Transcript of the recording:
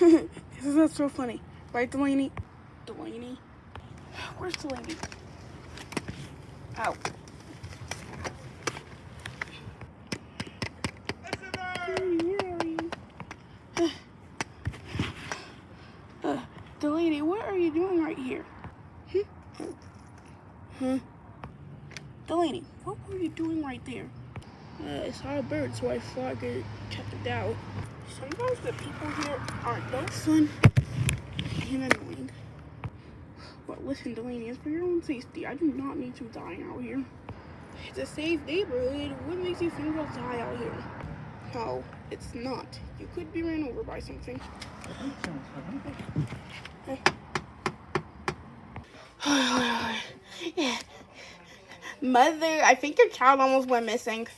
That's so funny. Right, Delani? Delani? Where's Delani? Ow. Delani, what are you doing right here? Delani, what were you doing right there? I saw a bird, so I thought I could check it out. Sometimes the people here aren't that fun and annoying. But listen, Delani, it's for your own safety. I do not need you dying out here. It's a safe neighborhood. What makes you think I'll die out here? No, it's not. You could be ran over by something. Mother, I think your child almost went missing.